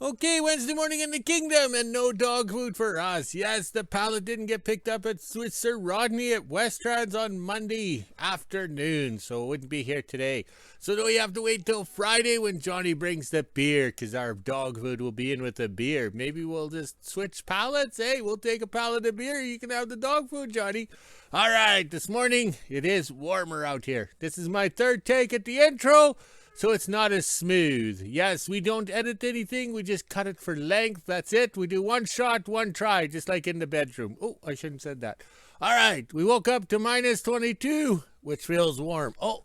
Okay, Wednesday morning in the kingdom, and no dog food for us. Yes, the pallet didn't get picked up at Sir Rodney at Westrans on Monday afternoon, so it wouldn't be here today. So now we have to wait till Friday when Johnny brings the beer, because our dog food will be in with the beer. Maybe we'll just switch pallets. Hey, we'll take a pallet of beer. You can have the dog food, Johnny. All right, this morning it is warmer out here. This is my third take at the intro. So it's not as smooth. Yes, we don't edit anything. We just cut it for length. That's it. We do one shot, one try, just like in the bedroom. Oh, I shouldn't have said that. All right. We woke up to minus 22, which feels warm. Oh,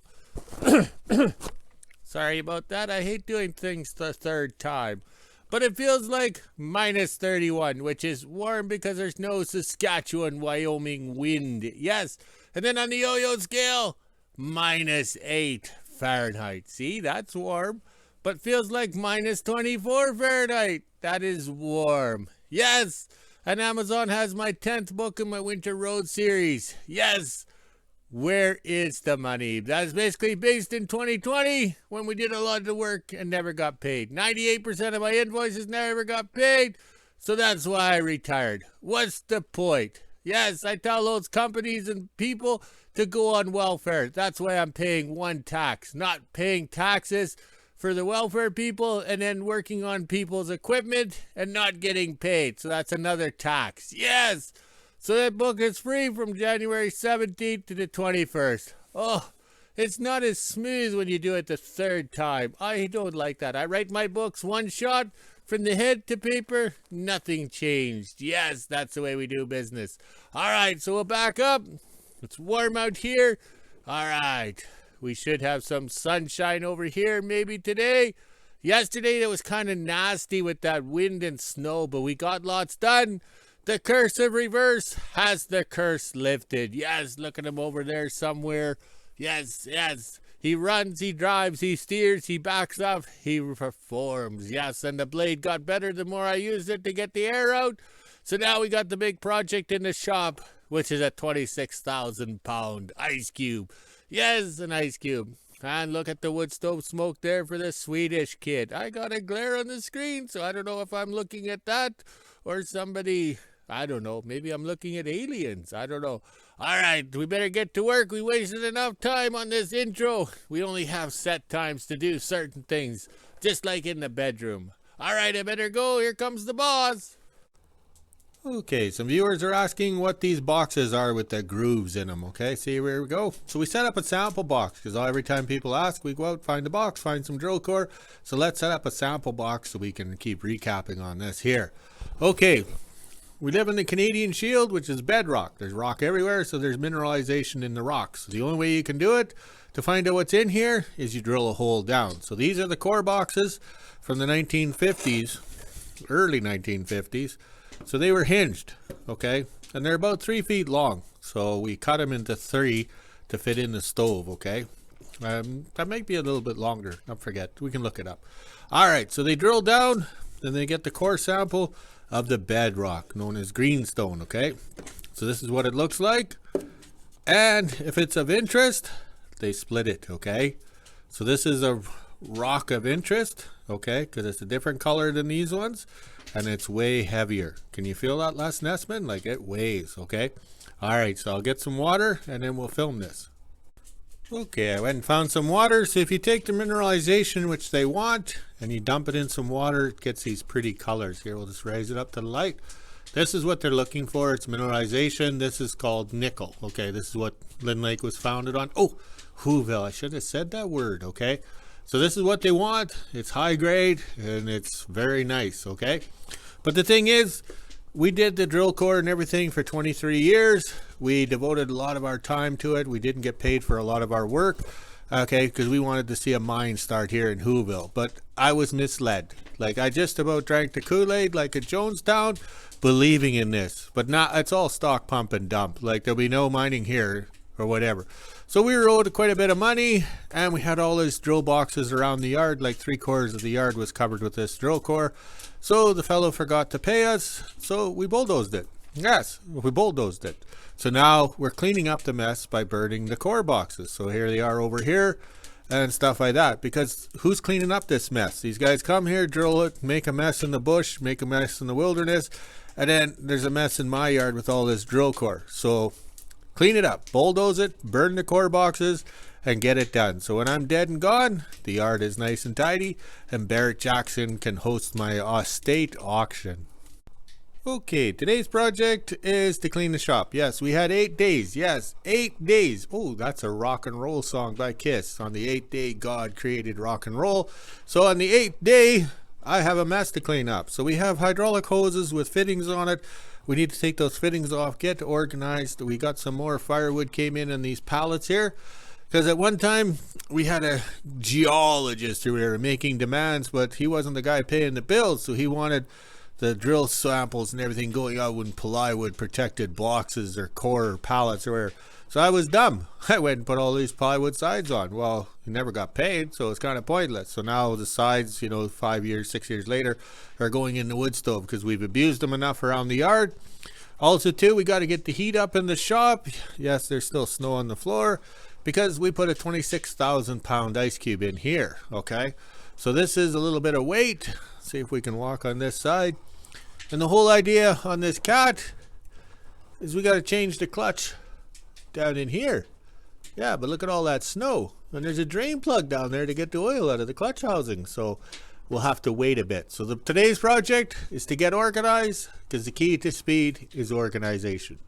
sorry about that. I hate doing things the third time. But it feels like minus 31, which is warm because there's no Saskatchewan, Wyoming wind. Yes. And then on the yo-yo scale, minus 8 Fahrenheit. See, that's warm, but feels like minus 24 Fahrenheit. That is warm. Yes, and Amazon has my 10th book in my Winter Road series. Yes, where is the money? That's basically based in 2020 when we did a lot of work and never got paid. 98% of my invoices never got paid, so that's why I retired. What's the point? Yes, I tell those companies and people to go on welfare. That's why I'm paying one tax, not paying taxes for the welfare people and then working on people's equipment and not getting paid. So that's another tax. Yes. So that book is free from January 17th to the 21st. Oh, it's not as smooth when you do it the third time. I don't like that. I write my books one shot. From the head to paper, nothing changed. Yes, that's the way we do business. All right, so we'll back up. It's warm out here. All right, we should have some sunshine over here maybe today. Yesterday, it was kind of nasty with that wind and snow, but we got lots done. The curse of reverse has the curse lifted. Yes, look at him over there somewhere. Yes, yes. He runs, he drives, he steers, he backs up, he performs. Yes, and the blade got better the more I used it to get the air out. So now we got the big project in the shop, which is a 26,000 pound ice cube. Yes, an ice cube. And look at the wood stove smoke there for the Swedish kid. I got a glare on the screen, so I don't know if I'm looking at that or somebody. I don't know. Maybe I'm looking at aliens. I don't know. All right, we better get to work. We wasted enough time on this intro. We only have set times to do certain things, just like in the bedroom. All right, I better go. Here comes the boss. Okay, some viewers are asking what these boxes are with the grooves in them. Okay, see, here we go. So we set up a sample box because every time people ask, we go out, find a box, find some drill core. So let's set up a sample box so we can keep recapping on this here. Okay. We live in the Canadian Shield, which is bedrock. There's rock everywhere, so there's mineralization in the rocks. The only way you can do it to find out what's in here is you drill a hole down. So these are the core boxes from the 1950s, early 1950s. So they were hinged, okay? And they're about 3 feet long. So we cut them into 3 to fit in the stove, okay? That might be a little bit longer. I forget. We can look it up. All right, so they drill down, then they get the core sample of the bedrock known as greenstone. Okay, so this is what it looks like, and if it's of interest they split it. Okay, so this is a rock of interest, okay, because it's a different color than these ones and it's way heavier. Can you feel that, Les Nessman? Like it weighs. Okay, all right, so I'll get some water and then we'll film this. Okay, I went and found some water. So if you take the mineralization, which they want, and you dump it in some water, it gets these pretty colors. Here, we'll just raise it up to the light. This is what they're looking for. It's mineralization. This is called nickel. Okay, this is what Lynn Lake was founded on. Oh, WHO-ville. I should have said that word, okay? So this is what they want. It's high grade, and it's very nice, okay? But the thing is, we did the drill core and everything for 23 years. We devoted a lot of our time to it. We didn't get paid for a lot of our work, okay, because we wanted to see a mine start here in WHO-ville. But I was misled. Like, I just about drank the Kool-Aid like at Jonestown, believing in this. But not, it's all stock pump and dump. Like, there'll be no mining here or whatever. So we were owed quite a bit of money, and we had all these drill boxes around the yard. Like 3/4 of the yard was covered with this drill core. So the fellow forgot to pay us, so we bulldozed it. Yes, we bulldozed it. So now we're cleaning up the mess by burning the core boxes. So here they are over here. and stuff like that, because who's cleaning up this mess? These guys come here, drill it, make a mess in the bush, make a mess in the wilderness, and then there's a mess in my yard with all this drill core. So clean it up, bulldoze it, burn the core boxes, and get it done. So when I'm dead and gone, the yard is nice and tidy, and Barrett Jackson can host my estate auction. Okay, today's project is to clean the shop. Yes, we had 8 days. Yes, 8 days. Oh, that's a rock and roll song by Kiss. On the 8th day, God created rock and roll. So on the 8th day, I have a mess to clean up. So we have hydraulic hoses with fittings on it. We need to take those fittings off, get organized. We got some more firewood came in these pallets here. Because at one time, we had a geologist who were making demands, but he wasn't the guy paying the bills. So he wanted the drill samples and everything going out when plywood protected boxes or core or pallets or whatever. So I was dumb. I went and put all these plywood sides on. Well, he never got paid, so it's kind of pointless. So now the sides, 5 years, 6 years later, are going in the wood stove because we've abused them enough around the yard. Also, too, we got to get the heat up in the shop. Yes, there's still snow on the floor because we put a 26,000 pound ice cube in here. Okay, so this is a little bit of weight. See if we can walk on this side. And the whole idea on this cat is we got to change the clutch down in here. Yeah, but look at all that snow. And there's a drain plug down there to get the oil out of the clutch housing. So we'll have to wait a bit. So today's project is to get organized, because the key to speed is organization.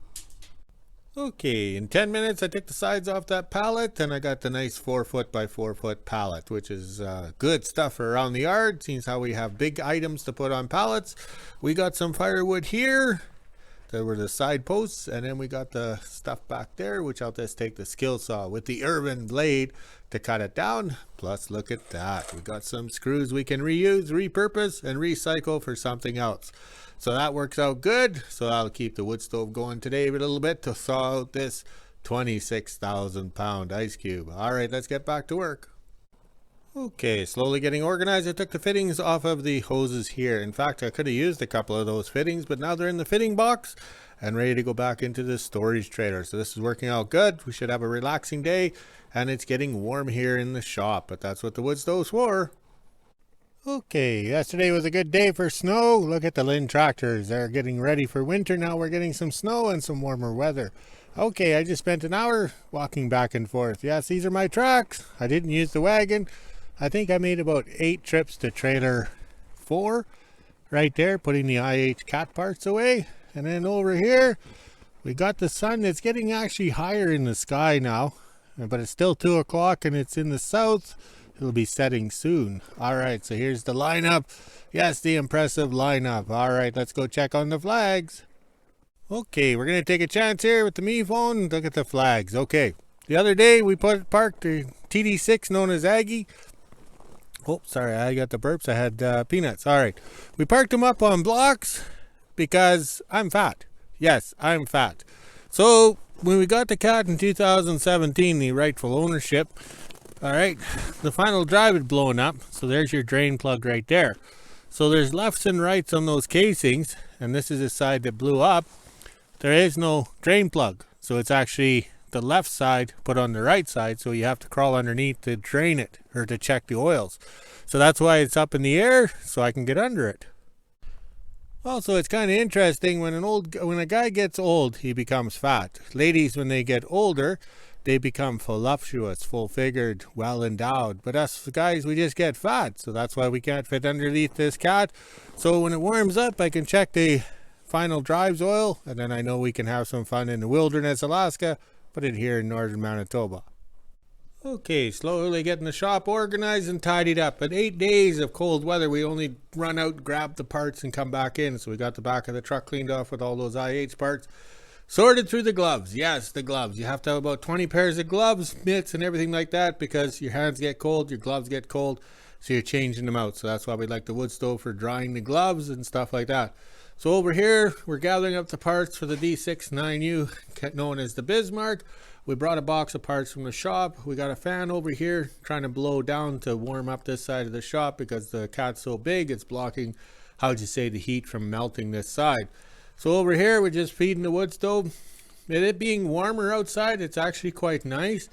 Okay, in 10 minutes I took the sides off that pallet, and I got the nice 4 foot by 4 foot pallet, which is good stuff for around the yard. Seems how we have big items to put on pallets. We got some firewood here. There were the side posts, and then we got the stuff back there, which I'll just take the skill saw with the Irvin blade to cut it down. Plus, look at that. We got some screws we can reuse, repurpose, and recycle for something else. So that works out good. So I'll keep the wood stove going today a little bit to thaw out this 26,000 pound ice cube. All right, let's get back to work. Okay, slowly getting organized. I took the fittings off of the hoses here. In fact, I could have used a couple of those fittings, but now they're in the fitting box and ready to go back into the storage trailer. So this is working out good. We should have a relaxing day, and it's getting warm here in the shop, but that's what the wood stove's for. Okay, yesterday was a good day for snow. Look at the Lynn tractors. They're getting ready for winter now. We're getting some snow and some warmer weather. Okay, I just spent an hour walking back and forth. Yes, these are my tracks. I didn't use the wagon. I think I made about 8 trips to trailer 4 right there, putting the IH cat parts away. And then over here, we got the sun. It's getting actually higher in the sky now, but it's still 2 o'clock and it's in the south. It'll be setting soon. All right, so here's the lineup. Yes, the impressive lineup. All right, let's go check on the flags. Okay, we're going to take a chance here with the Me phone. Look at the flags. Okay, the other day we parked the TD6 known as Aggie. Oh, sorry, I got the burps. I had peanuts. All right, we parked them up on blocks because I'm fat. Yes, I'm fat. So when we got the cat in 2017, the rightful ownership, all right, the final drive had blown up, so there's your drain plug right there. So there's lefts and rights on those casings, and this is the side that blew up. There is no drain plug, so it's actually the left side put on the right side, so you have to crawl underneath to drain it or to check the oils. So that's why it's up in the air, so I can get under it. Also, it's kind of interesting when a guy gets old, he becomes fat. Ladies, when they get older, they become voluptuous, full-figured, well-endowed. But us guys, we just get fat. So that's why we can't fit underneath this cat. So when it warms up, I can check the final drives oil. And then I know we can have some fun in the wilderness, Alaska. Put it here in Northern Manitoba. Okay, slowly getting the shop organized and tidied up. In 8 days of cold weather, we only run out, grab the parts, and come back in. So we got the back of the truck cleaned off with all those IH parts. Sorted through the gloves. Yes, the gloves. You have to have about 20 pairs of gloves, mitts, and everything like that because your hands get cold, your gloves get cold, so you're changing them out. So that's why we like the wood stove for drying the gloves and stuff like that. So over here, we're gathering up the parts for the D69U, known as the Bismarck. We brought a box of parts from the shop. We got a fan over here trying to blow down to warm up this side of the shop because the cat's so big, it's blocking, how'd you say, the heat from melting this side. So over here, we're just feeding the wood stove. With it being warmer outside, it's actually quite nice.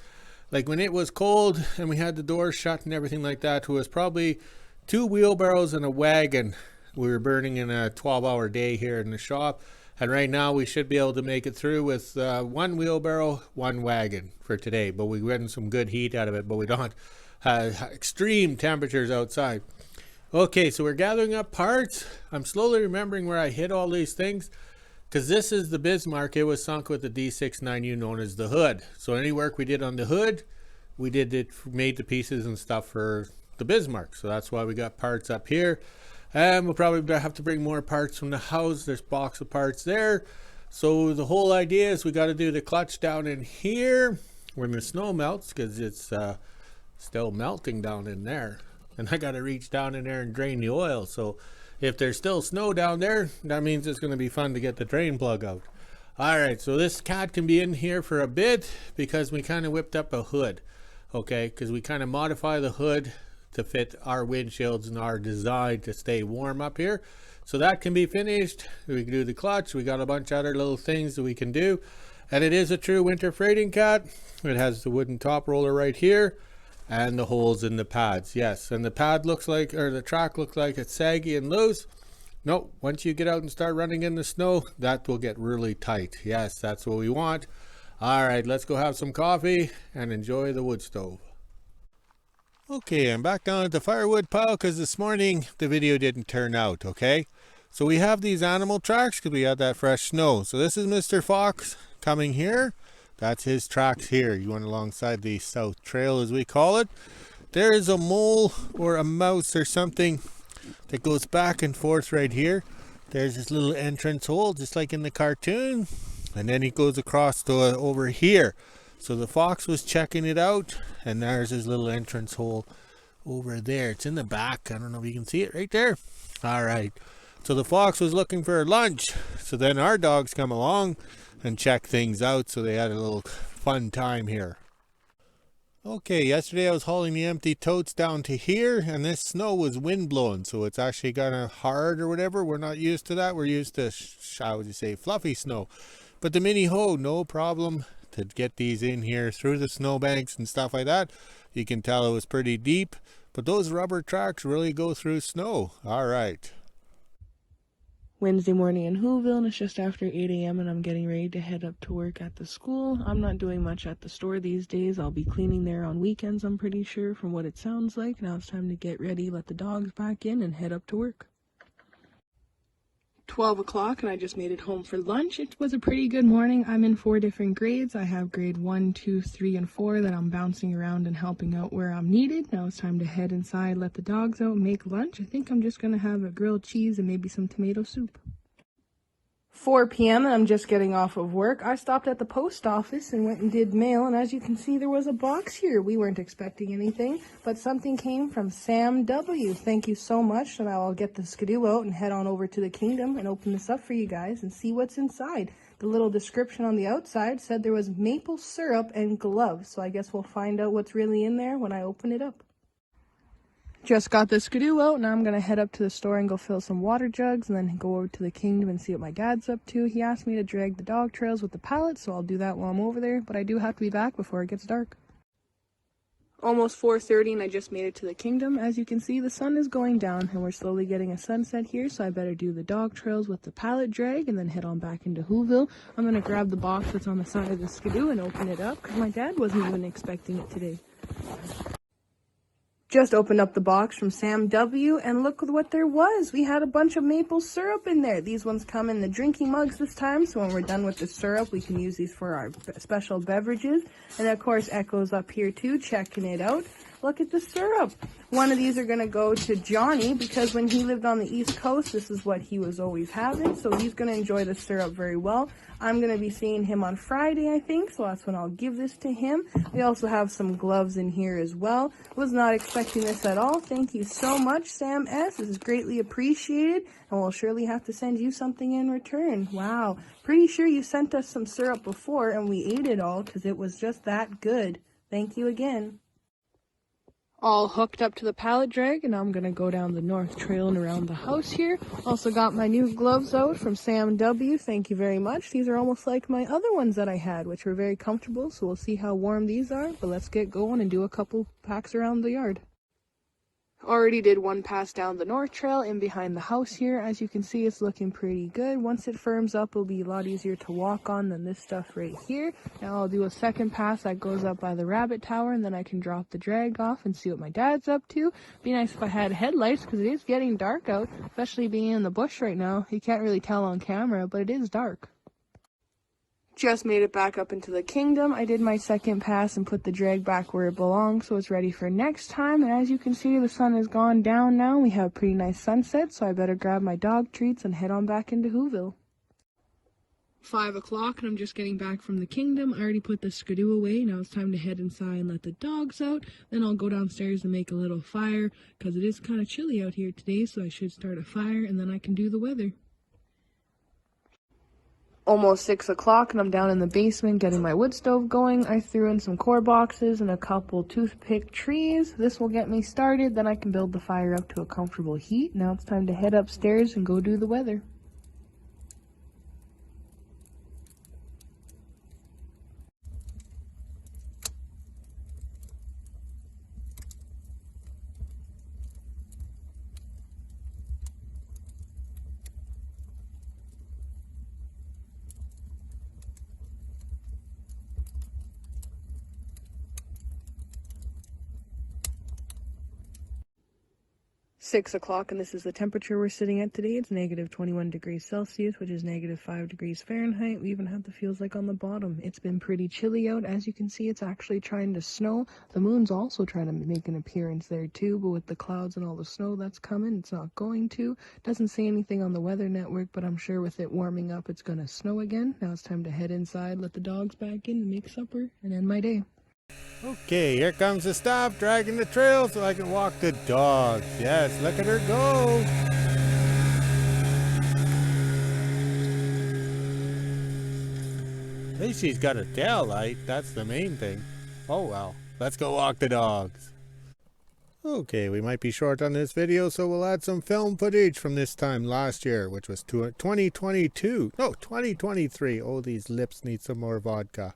Like when it was cold and we had the doors shut and everything like that, it was probably 2 wheelbarrows and a wagon. We were burning in a 12-hour day here in the shop. And right now we should be able to make it through with 1 wheelbarrow, 1 wagon for today. But we're getting some good heat out of it, but we don't have extreme temperatures outside. Okay, so we're gathering up parts. I'm slowly remembering where I hid all these things, because this is the Bismarck. It was sunk with the D69U, known as the hood. So any work we did on the hood, we made the pieces and stuff for the Bismarck. So that's why we got parts up here. And we'll probably have to bring more parts from the house. There's a box of parts there. So the whole idea is we got to do the clutch down in here when the snow melts, because it's still melting down in there. And I got to reach down in there and drain the oil. So if there's still snow down there, that means it's going to be fun to get the drain plug out. All right, so this cat can be in here for a bit because we kind of whipped up a hood. Okay, because we kind of modify the hood to fit our windshields and our design to stay warm up here. So that can be finished. We can do the clutch. We got a bunch of other little things that we can do. And it is a true winter freighting cat. It has the wooden top roller right here and the holes in the pads. Yes, and the pad looks like, or the track looks like it's saggy and loose. No, once you get out and start running in the snow, that will get really tight. Yes, that's what we want. All right, let's go have some coffee and enjoy the wood stove. Okay, I'm back down at the firewood pile because this morning the video didn't turn out, okay? So we have these animal tracks because we had that fresh snow. So this is Mr. Fox coming here. That's his tracks here. You went alongside the South Trail, as we call it. There is a mole or a mouse or something that goes back and forth right here. There's this little entrance hole, just like in the cartoon. And then he goes across to over here. So the fox was checking it out, and there's his little entrance hole over there. It's in the back. I don't know if you can see it right there. All right. So the fox was looking for lunch. So then our dogs come along and check things out. So they had a little fun time here. Okay, yesterday I was hauling the empty totes down to here, and this snow was wind blowing, so it's actually kind of hard or whatever. We're not used to that. We're used to, how would you say, fluffy snow. But the mini hoe, no problem to get these in here through the snowbanks and stuff like that. You can tell it was pretty deep, but those rubber tracks really go through snow. All right. Wednesday morning in WHO-ville, and it's just after 8 a.m. and I'm getting ready to head up to work at the school. I'm not doing much at the store these days. I'll be cleaning there on weekends, I'm pretty sure, from what it sounds like. Now it's time to get ready, let the dogs back in, and head up to work. 12 o'clock, and I just made it home for lunch. It was a pretty good morning. I'm in 4 different grades. I have grade 1, 2, 3, and 4 that I'm bouncing around and helping out where I'm needed. Now it's time to head inside, let the dogs out, make lunch. I think I'm just going to have a grilled cheese and maybe some tomato soup. 4 p.m. and I'm just getting off of work. I stopped at the post office and went and did mail, and as you can see, there was a box here. We weren't expecting anything, but something came from Sam W. Thank you so much, and I'll get the skidoo out and head on over to the kingdom and open this up for you guys and see what's inside. The little description on the outside said there was maple syrup and gloves, so I guess we'll find out what's really in there when I open it up. Just got the skidoo out. Now I'm going to head up to the store and go fill some water jugs and then go over to the kingdom and see what my dad's up to. He asked me to drag the dog trails with the pallet, so I'll do that while I'm over there, but I do have to be back before it gets dark. Almost 4:30 and I just made it to the kingdom. As you can see, the sun is going down and we're slowly getting a sunset here, so I better do the dog trails with the pallet drag and then head on back into WHO-ville. I'm going to grab the box that's on the side of the skidoo and open it up because my dad wasn't even expecting it today. Just opened up the box from Sam W. and look what there was. We had a bunch of maple syrup in there. These ones come in the drinking mugs this time, so when we're done with the syrup, we can use these for our special beverages. And of course, Echo's up here too, checking it out. Look at the syrup. One of these are going to go to Johnny because when he lived on the East Coast, this is what he was always having. So he's going to enjoy the syrup very well. I'm going to be seeing him on Friday, I think, so that's when I'll give this to him. We also have some gloves in here as well. Was not expecting this at all. Thank you so much, Sam S. This is greatly appreciated, and we'll surely have to send you something in return. Wow. Pretty sure you sent us some syrup before, and we ate it all because it was just that good. Thank you again. All hooked up to the pallet drag, and I'm gonna go down the north trail and around the house here. Also got my new gloves out from Sam W. Thank you very much. These are almost like my other ones that I had, which were very comfortable, so we'll see how warm these are, but let's get going and do a couple packs around the yard. Already did one pass down the north trail in behind the house here. As you can see, it's looking pretty good. Once it firms up, it'll be a lot easier to walk on than this stuff right here. Now I'll do a second pass that goes up by the rabbit tower, and then I can drop the drag off and see what my dad's up to. Be nice if I had headlights, because it is getting dark out, especially being in the bush right now. You can't really tell on camera, but it is dark. Just made it back up into the kingdom. I did my second pass and put the drag back where it belongs, so it's ready for next time. And as you can see, the sun has gone down now. We have a pretty nice sunset, so I better grab my dog treats and head on back into WHO-ville. 5 o'clock, and I'm just getting back from the kingdom. I already put the skidoo away. Now it's time to head inside and let the dogs out. Then I'll go downstairs and make a little fire, because it is kind of chilly out here today, so I should start a fire, and then I can do the weather. Almost 6 o'clock, and I'm down in the basement getting my wood stove going. I threw in some core boxes and a couple toothpick trees. This will get me started, then I can build the fire up to a comfortable heat. Now it's time to head upstairs and go do the weather. Six o'clock, and this is the temperature we're sitting at today. It's negative 21 degrees Celsius, which is negative 5 degrees Fahrenheit. We even have the feels like on the bottom. It's been pretty chilly out. As you can see, it's actually trying to snow. The moon's also trying to make an appearance there too, but with the clouds and all the snow that's coming, it's not going to. Doesn't say anything on the weather network, but I'm sure with it warming up, it's going to snow again. Now it's time to head inside, let the dogs back in, and make supper, and end my day. Okay, here comes the stop, dragging the trail so I can walk the dogs. Yes, look at her go. At least she's got a tail light. That's the main thing. Oh well, let's go walk the dogs. Okay, we might be short on this video, so we'll add some film footage from this time last year, which was 2022. No, 2023. Oh, these lips need some more vodka.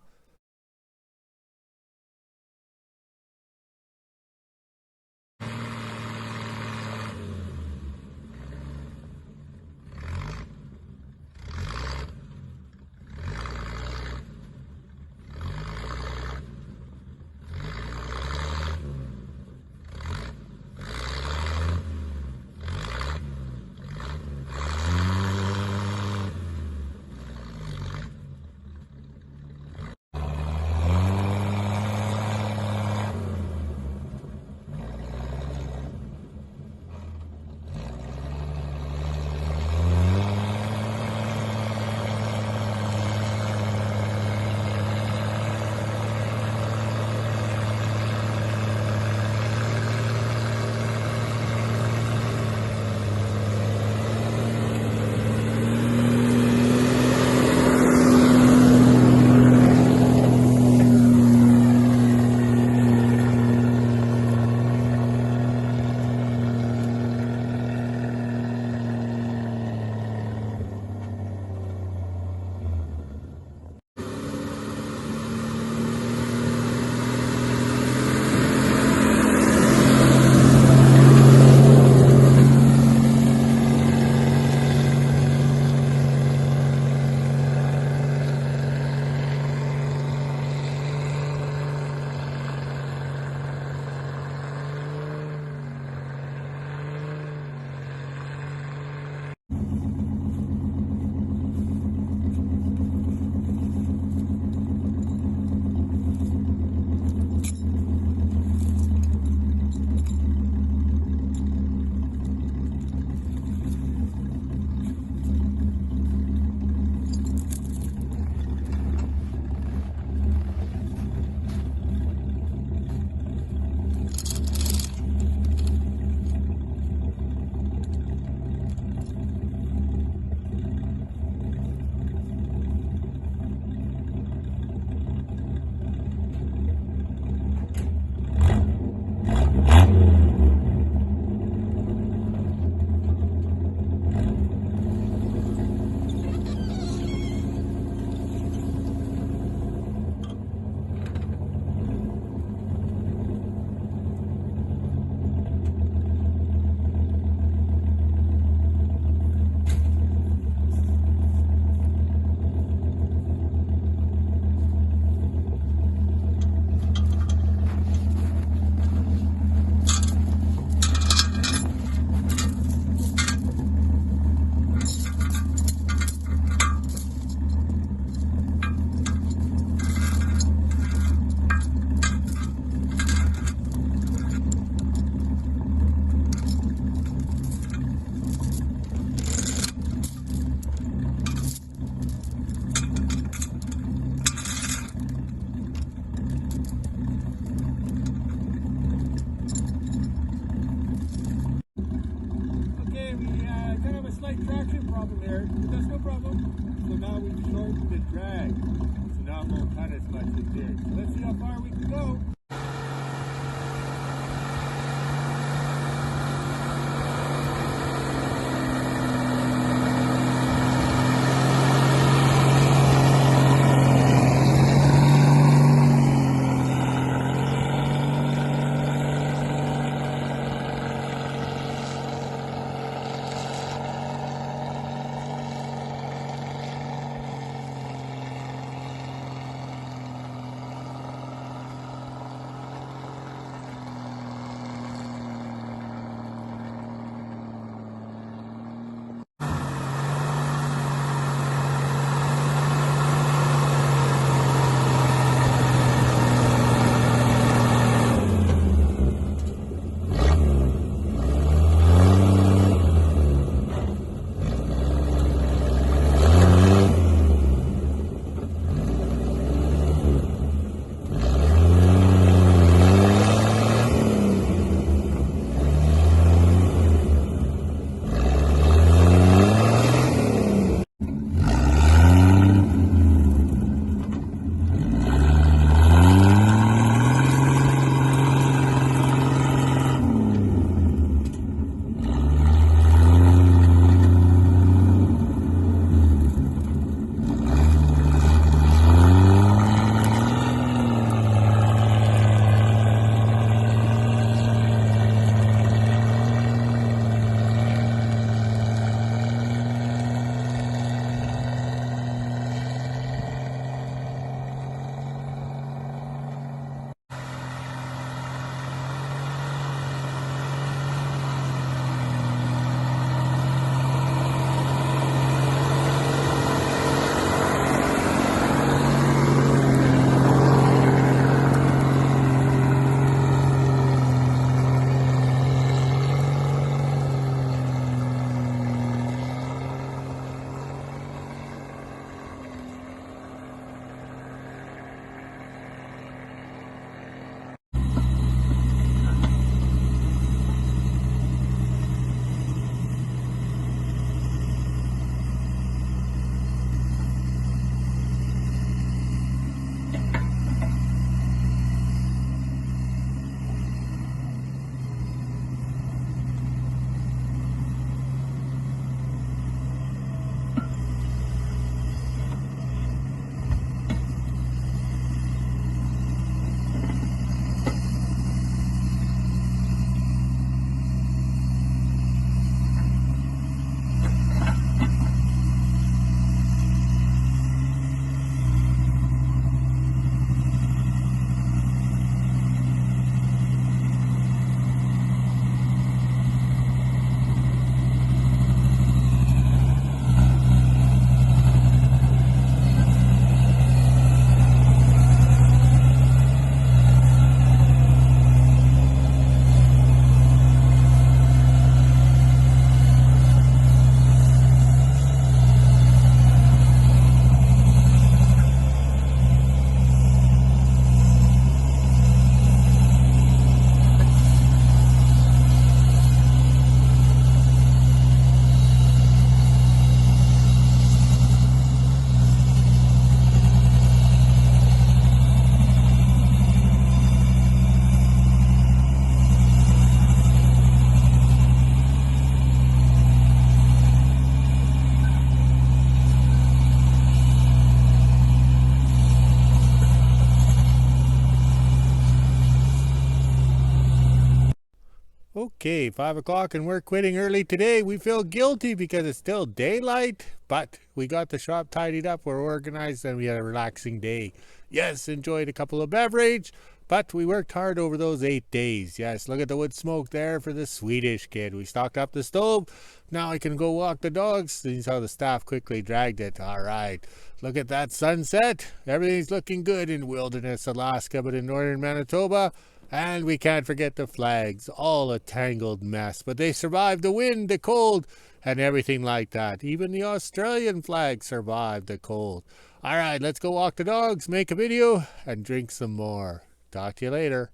traction problem there, but that's no problem. So now we've shortened the drag. So now it won't cut as much as here. So let's see how far we can go. Okay, 5 o'clock and we're quitting early today. We feel guilty because it's still daylight, but we got the shop tidied up, we're organized, and we had a relaxing day. Yes, enjoyed a couple of beverage, but we worked hard over those 8 days. Yes, look at the wood smoke there for the Swedish kid. We stocked up the stove. Now I can go walk the dogs. This is how the staff quickly dragged it. All right, look at that sunset. Everything's looking good in Wilderness, Alaska, but in Northern Manitoba, and we can't forget the flags, all a tangled mess. But they survived the wind, the cold, and everything like that. Even the Australian flag survived the cold. All right, let's go walk the dogs, make a video, and drink some more. Talk to you later.